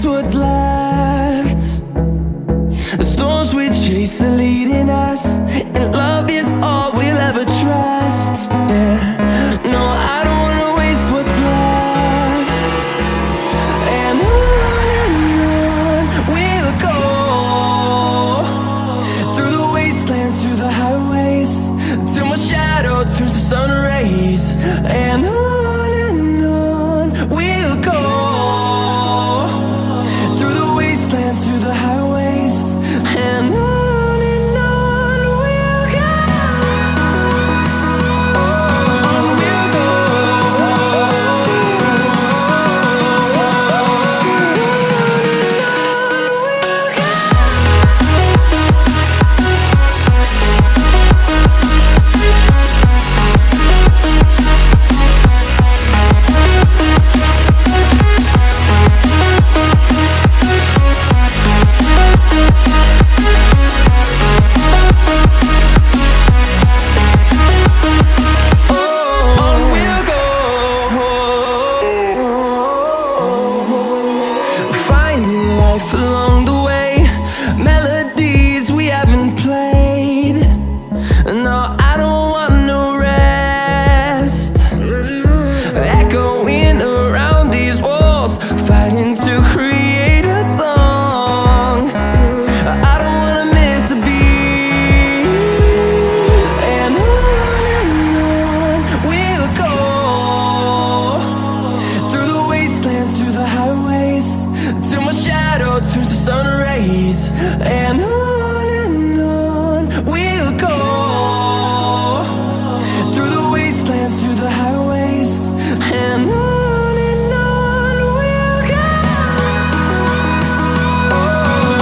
waste what's left. The storms we chase are leading us, and love is all we'll ever trust. Yeah, no, I don't wanna waste what's left. And on we'll go, through the wastelands, through the highways, till my shadow turns to sun rays. And on we'll go, through the wastelands, through the highways, and on we'll go. On we'll go. Finding life along the way, melodies we haven't played. No, I don't want no rest. Echoing around these walls, fighting to create a song. I don't wanna miss a beat. And on we'll go, through the wastelands, through the highways, till my shadow turns to sun rays. And on we'll go, through the wastelands, through the highways, and on we'll go.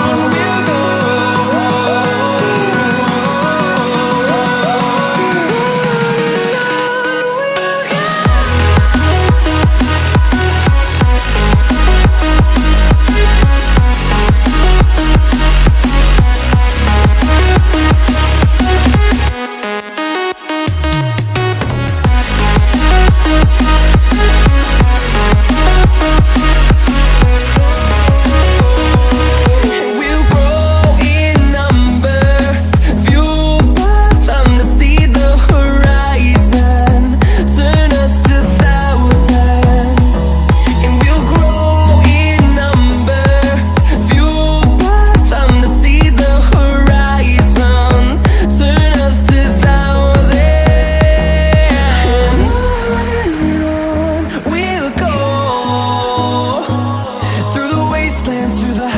On we'll go. We'll grow in number, fueled by them to see the horizon, turn us to thousands. And we'll grow in number, fueled by them to see the horizon, turn us to thousands. And on we'll go, through the wastelands, through the